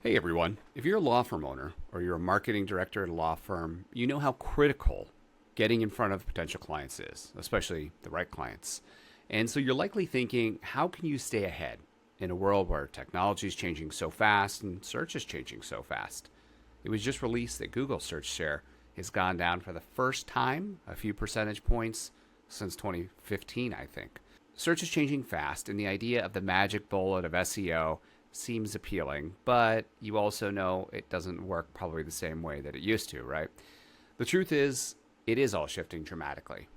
Hey everyone, if you're a law firm owner or you're a marketing director at a law firm, you know how critical getting in front of potential clients is, especially the right clients. And so you're likely thinking, how can you stay ahead in a world where technology is changing so fast and search is changing so fast? It was just released that Google search share has gone down for the first time, a few percentage points since 2015, I think. Search is changing fast, and the idea of the magic bullet of SEO seems appealing, but you also know it doesn't work probably the same way that it used to, right? The truth is, it is all shifting dramatically.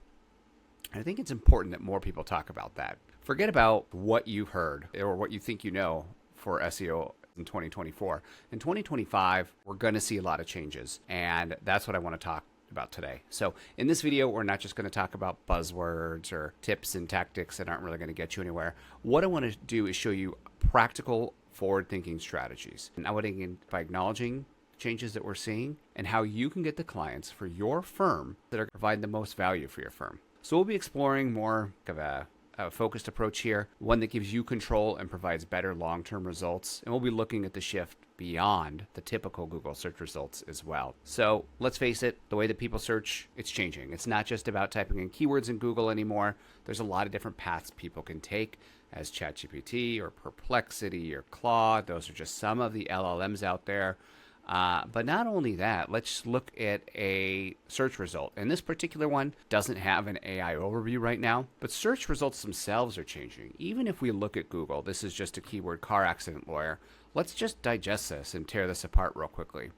And I think it's important that more people talk about that. Forget about what you've heard or what you think you know for SEO in 2024. In 2025, we're going to see a lot of changes, and that's what I want to talk about today. So in this video, we're not just going to talk about buzzwords or tips and tactics that aren't really going to get you anywhere. What I want to do is show you practical forward-thinking strategies. And I would begin by acknowledging changes that we're seeing and how you can get the clients for your firm that are providing the most value for your firm. So we'll be exploring more of a focused approach here, one that gives you control and provides better long-term results. And we'll be looking at the shift beyond the typical Google search results as well. So let's face it, the way that people search, it's changing. It's not just about typing in keywords in Google anymore. There's a lot of different paths people can take, as ChatGPT or Perplexity or Claude. Those are just some of the LLMs out there. But not only that, let's look at a search result. And this particular one doesn't have an AI overview right now, but search results themselves are changing. Even if we look at Google, this is just a keyword car accident lawyer. Let's just digest this and tear this apart real quickly.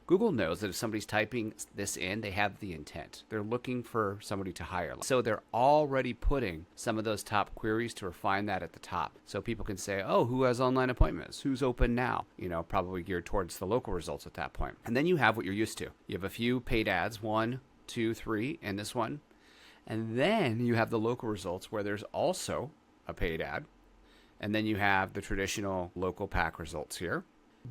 Google knows that if somebody's typing this in, they have the intent. They're looking for somebody to hire. So they're already putting some of those top queries to refine that at the top. So people can say, oh, who has online appointments? Who's open now? You know, probably geared towards the local results at that point. And then you have what you're used to. You have a few paid ads, 1, 2, 3, and this one. And then you have the local results where there's also a paid ad. And then you have the traditional local pack results here.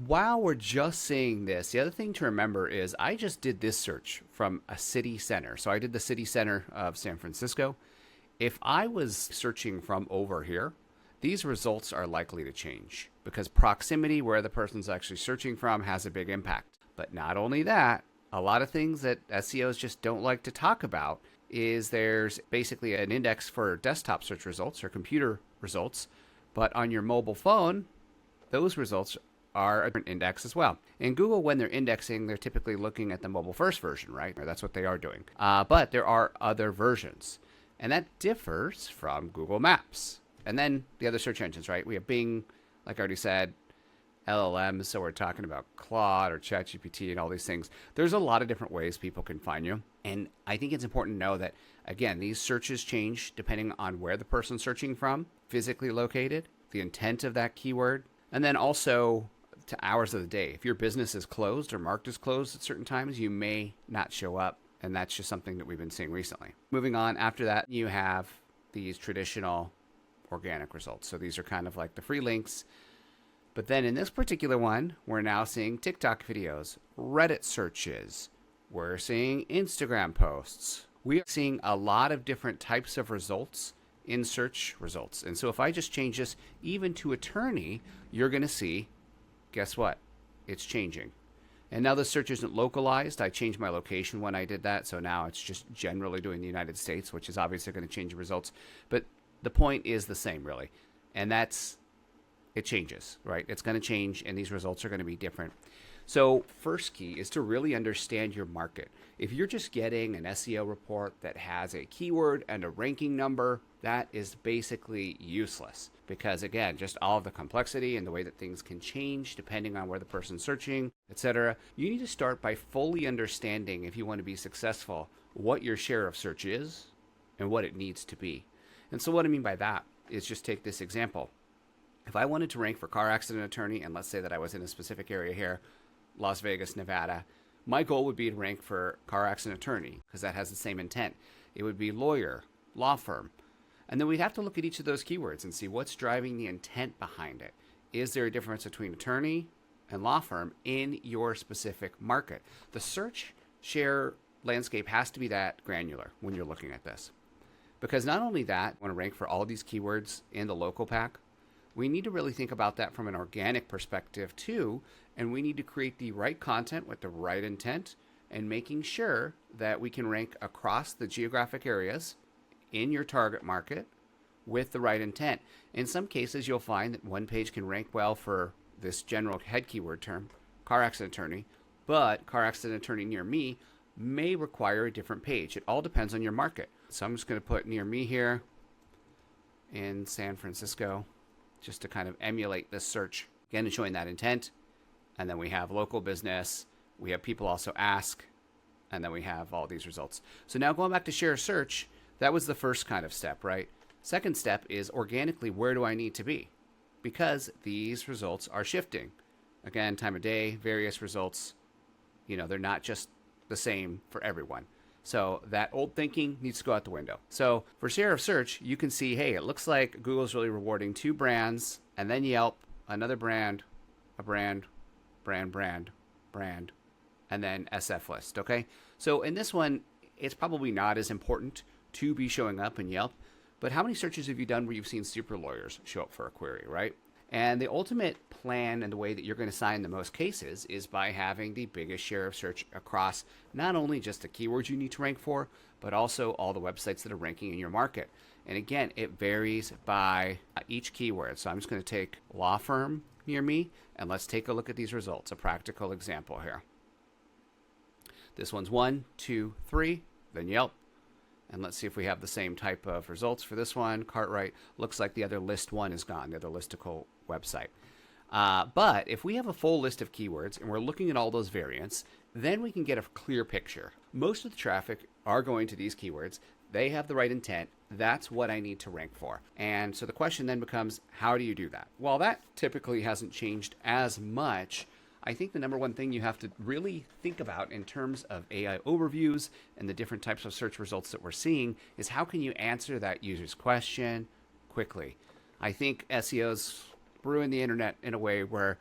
While we're just seeing this, the other thing to remember is I just did this search from a city center. So I did the city center of San Francisco. If I was searching from over here, these results are likely to change because proximity, where the person's actually searching from, has a big impact. But not only that, a lot of things that SEOs just don't like to talk about is there's basically an index for desktop search results or computer results, but on your mobile phone, those results are a different index as well. In Google, when they're indexing, they're typically looking at the mobile first version, right? Or that's what they are doing. But there are other versions, and that differs from Google Maps. And then the other search engines, right? We have Bing, like I already said, LLMs, so we're talking about Claude or ChatGPT and all these things. There's a lot of different ways people can find you. And I think it's important to know that, again, these searches change depending on where the person's searching from, physically located, the intent of that keyword, and then also to hours of the day. If your business is closed or marked as closed at certain times, you may not show up. And that's just something that we've been seeing recently. Moving on, after that, you have these traditional organic results. So these are kind of like the free links. But then in this particular one, we're now seeing TikTok videos, Reddit searches. We're seeing Instagram posts. We are seeing a lot of different types of results in search results. And so if I just change this even to attorney, you're going to see, guess what? It's changing. And now the search isn't localized. I changed my location when I did that. So now it's just generally doing the United States, which is obviously going to change the results. But the point is the same, really. And that's, it changes, right? It's going to change, and these results are going to be different. So first key is to really understand your market. If you're just getting an SEO report that has a keyword and a ranking number, that is basically useless because, again, just all of the complexity and the way that things can change depending on where the person's searching, etc. You need to start by fully understanding, if you want to be successful, what your share of search is and what it needs to be. And so what I mean by that is just take this example. If I wanted to rank for car accident attorney, and let's say that I was in a specific area here, Las Vegas, Nevada, my goal would be to rank for car accident attorney because that has the same intent. It would be lawyer, law firm. And then we'd have to look at each of those keywords and see what's driving the intent behind it. Is there a difference between attorney and law firm in your specific market? The search share landscape has to be that granular when you're looking at this. Because not only that, I want to rank for all these keywords in the local pack, we need to really think about that from an organic perspective too, And we need to create the right content with the right intent and making sure that we can rank across the geographic areas in your target market with the right intent. In some cases, you'll find that one page can rank well for this general head keyword term, car accident attorney, but car accident attorney near me may require a different page. It all depends on your market. So I'm just going to put near me here in San Francisco just to kind of emulate this search. Again, showing that intent. And then we have local business. We have people also ask. And then we have all these results. So now going back to share search, that was the first kind of step, right? Second step is organically, where do I need to be? Because these results are shifting. Again, time of day, various results, they're not just the same for everyone. So that old thinking needs to go out the window. So for share of search, you can see, hey, it looks like Google's really rewarding 2 brands, and then Yelp, another brand, a brand, brand, and then SF list, okay? So in this one, it's probably not as important to be showing up in Yelp, but how many searches have you done where you've seen super lawyers show up for a query, right? And the ultimate plan and the way that you're going to sign the most cases is by having the biggest share of search across not only just the keywords you need to rank for, but also all the websites that are ranking in your market. And again, it varies by each keyword. So I'm just going to take law firm near me, and let's take a look at these results. A practical example here. This one's 1, 2, 3, then Yelp. And let's see if we have the same type of results for this one. Cartwright. Looks like the other list one is gone, the other listicle website. But if we have a full list of keywords and we're looking at all those variants, then we can get a clear picture. Most of the traffic are going to these keywords. They have the right intent. That's what I need to rank for. And so the question then becomes, how do you do that? Well, that typically hasn't changed as much. I think the number one thing you have to really think about in terms of AI overviews and the different types of search results that we're seeing is how can you answer that user's question quickly? I think SEOs ruin the internet in a way where,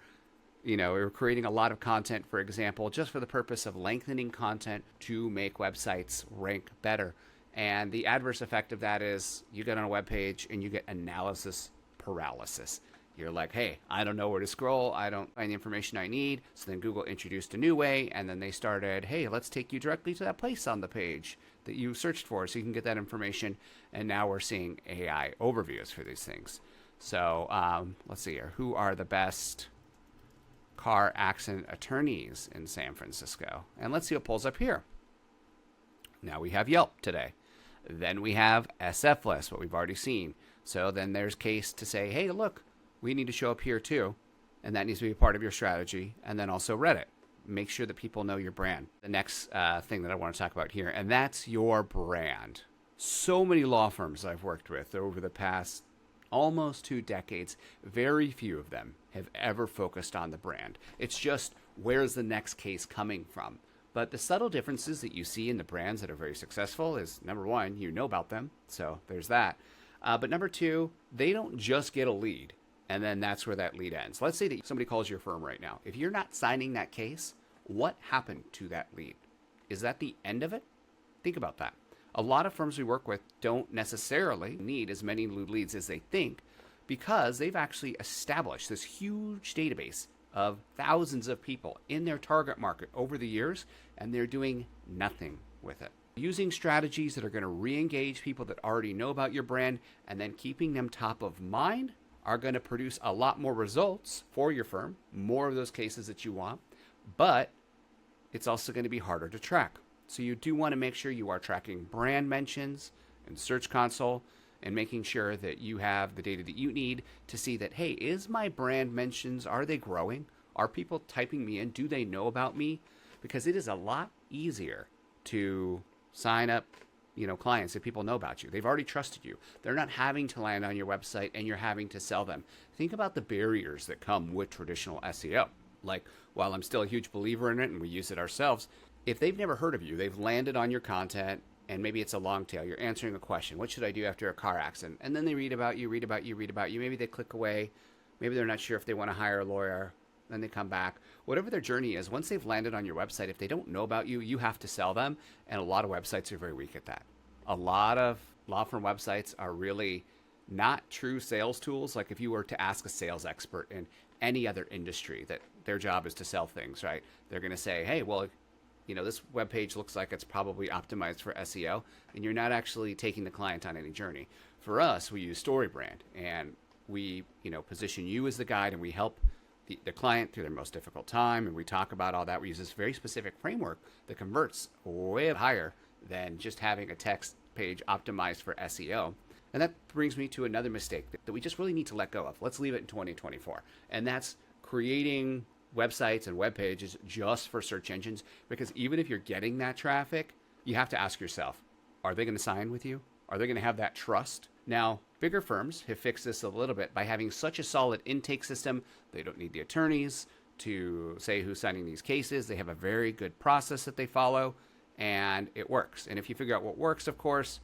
we're creating a lot of content, for example, just for the purpose of lengthening content to make websites rank better. And the adverse effect of that is you get on a web page and you get analysis paralysis. You're like, hey, I don't know where to scroll. I don't find the information I need. So then Google introduced a new way, and then they started, hey, let's take you directly to that place on the page that you searched for so you can get that information. And now we're seeing AI overviews for these things. So let's see here. Who are the best car accident attorneys in San Francisco? And let's see what pulls up here. Now we have Yelp today. Then we have SF list, what we've already seen. So then there's case to say, hey, look, we need to show up here too. And that needs to be a part of your strategy. And then also Reddit. Make sure that people know your brand. The next thing that I want to talk about here, and that's your brand. So many law firms I've worked with over the past almost 2 decades, very few of them have ever focused on the brand. It's just, where's the next case coming from? But the subtle differences that you see in the brands that are very successful is, number one, you know about them. So there's that. But number 2, they don't just get a lead. And then that's where that lead ends. Let's say that somebody calls your firm right now. If you're not signing that case, what happened to that lead? Is that the end of it? Think about that. A lot of firms we work with don't necessarily need as many leads as they think because they've actually established this huge database of thousands of people in their target market over the years, and they're doing nothing with it. Using strategies that are going to re-engage people that already know about your brand and then keeping them top of mind are going to produce a lot more results for your firm, more of those cases that you want, but it's also going to be harder to track. So you do want to make sure you are tracking brand mentions and Search Console and making sure that you have the data that you need to see that, hey, is my brand mentions, are they growing? Are people typing me in? Do they know about me? Because it is a lot easier to sign up clients if people know about you. They've already trusted you. They're not having to land on your website and you're having to sell them. Think about the barriers that come with traditional SEO. Like, while I'm still a huge believer in it and we use it ourselves, if they've never heard of you, they've landed on your content and maybe it's a long tail. You're answering a question. What should I do after a car accident? And then they read about you. Maybe they click away. Maybe they're not sure if they want to hire a lawyer. Then they come back. Whatever their journey is, once they've landed on your website, if they don't know about you, you have to sell them. And a lot of websites are very weak at that. A lot of law firm websites are really not true sales tools. Like if you were to ask a sales expert in any other industry that their job is to sell things, right? They're going to say, hey, well, this web page looks like it's probably optimized for SEO, and you're not actually taking the client on any journey. For us, we use StoryBrand, and we, position you as the guide, and we help the client through their most difficult time, and we talk about all that. We use this very specific framework that converts way higher than just having a text page optimized for SEO. And that brings me to another mistake that we just really need to let go of. Let's leave it in 2024, and that's creating websites and web pages just for search engines, because even if you're getting that traffic, you have to ask yourself, are they going to sign with you? Are they going to have that trust? Now, bigger firms have fixed this a little bit by having such a solid intake system. They don't need the attorneys to say who's signing these cases. They have a very good process that they follow, and it works. And if you figure out what works, of course,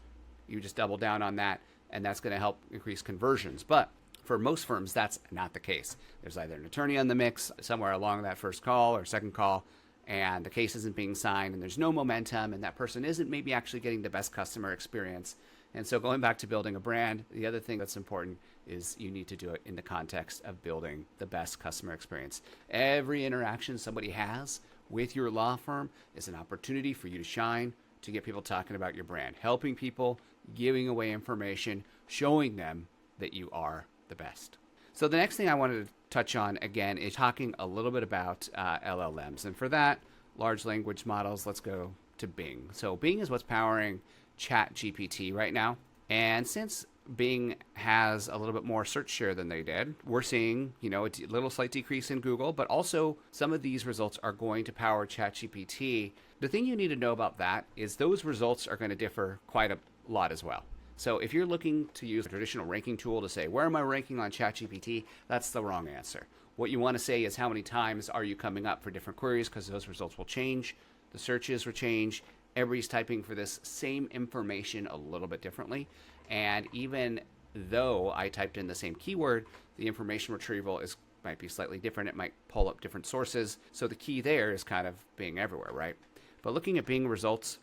you just double down on that, and that's going to help increase conversions. But for most firms, that's not the case. There's either an attorney on the mix somewhere along that first call or second call, and the case isn't being signed, and there's no momentum, and that person isn't maybe actually getting the best customer experience. And so going back to building a brand, the other thing that's important is you need to do it in the context of building the best customer experience. Every interaction somebody has with your law firm is an opportunity for you to shine, to get people talking about your brand, helping people, giving away information, showing them that you are the best. So the next thing I wanted to touch on again is talking a little bit about LLMs. And for that, large language models, let's go to Bing. So Bing is what's powering ChatGPT right now. And since Bing has a little bit more search share than they did, we're seeing, a little slight decrease in Google, but also some of these results are going to power ChatGPT. The thing you need to know about that is those results are going to differ quite a lot as well. So if you're looking to use a traditional ranking tool to say, where am I ranking on ChatGPT? That's the wrong answer. What you want to say is how many times are you coming up for different queries, because those results will change. The searches will change. Everybody's typing for this same information a little bit differently. And even though I typed in the same keyword, the information retrieval might be slightly different. It might pull up different sources. So the key there is kind of being everywhere, right? But looking at Bing results,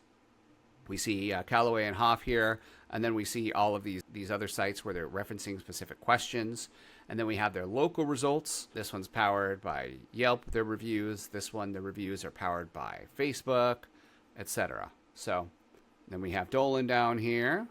we see Callaway and Hoff here, and then we see all of these other sites where they're referencing specific questions. And then we have their local results. This one's powered by Yelp, their reviews. This one, the reviews are powered by Facebook, etc. So then we have Dolan down here,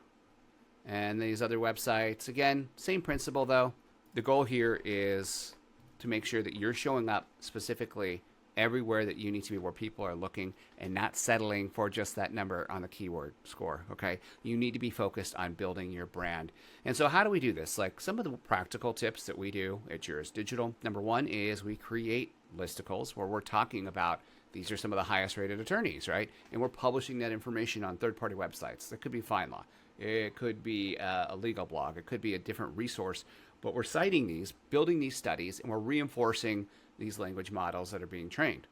and these other websites. Again, same principle though. The goal here is to make sure that you're showing up specifically everywhere that you need to be, where people are looking, and not settling for just that number on the keyword score, okay? You need to be focused on building your brand. And so how do we do this? Like some of the practical tips that we do at Juris Digital. Number one is we create listicles where we're talking about these are some of the highest rated attorneys, right? And we're publishing that information on third-party websites. That could be FindLaw. It could be a legal blog. It could be a different resource. But we're citing these, building these studies, and we're reinforcing these language models that are being trained.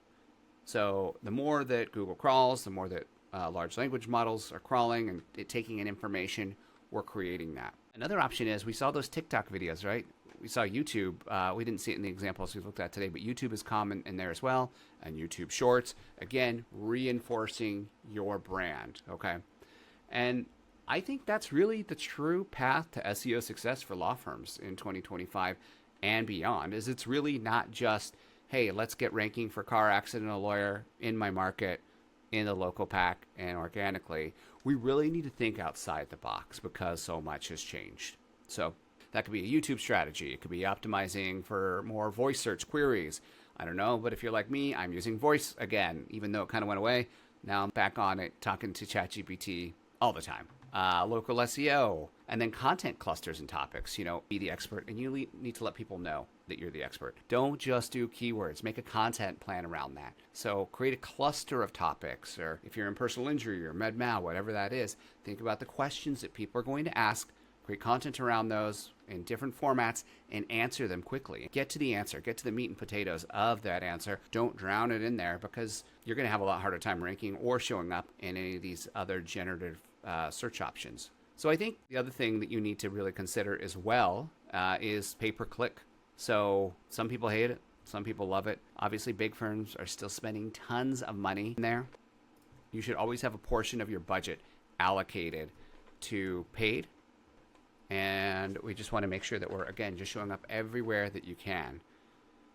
So the more that Google crawls, the more that large language models are crawling and taking in information, we're creating that. Another option is we saw those TikTok videos, right? We saw YouTube. We didn't see it in the examples we looked at today, but YouTube is common in there as well. And YouTube Shorts, again, reinforcing your brand, okay? And I think that's really the true path to SEO success for law firms in 2025 and beyond, is it's really not just, hey, let's get ranking for car accident lawyer in my market, in the local pack, and organically. We really need to think outside the box because so much has changed. So that could be a YouTube strategy. It could be optimizing for more voice search queries. I don't know, but if you're like me, I'm using voice again, even though it kind of went away. Now I'm back on it, talking to ChatGPT all the time. Local SEO, and then content clusters and topics. Be the expert, and you need to let people know that you're the expert. Don't just do keywords. Make a content plan around that. So create a cluster of topics, or if you're in personal injury or med mal, whatever that is, think about the questions that people are going to ask. Create content around those in different formats and answer them quickly. Get to the answer. Get to the meat and potatoes of that answer. Don't drown it in there, because you're going to have a lot harder time ranking or showing up in any of these other generative search options. So I think the other thing that you need to really consider as well is pay-per-click. So some people hate it. Some people love it. Obviously, big firms are still spending tons of money in there. You should always have a portion of your budget allocated to paid. And we just want to make sure that we're, again, just showing up everywhere that you can.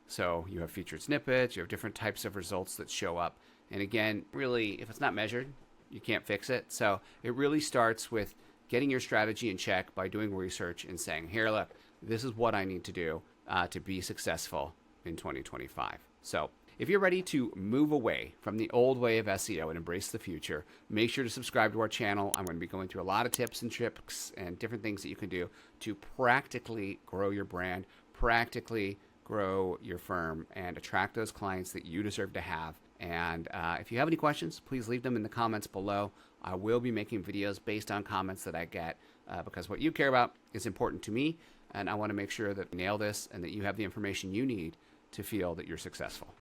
So you have featured snippets, you have different types of results that show up. And again, really, if it's not measured, you can't fix it. So it really starts with getting your strategy in check by doing research and saying, here, look, this is what I need to do to be successful in 2025. So if you're ready to move away from the old way of SEO and embrace the future, make sure to subscribe to our channel. I'm going to be going through a lot of tips and tricks and different things that you can do to practically grow your brand, practically grow your firm, and attract those clients that you deserve to have. And if you have any questions, please leave them in the comments below. I will be making videos based on comments that I get because what you care about is important to me, and I want to make sure that you nail this and that you have the information you need to feel that you're successful.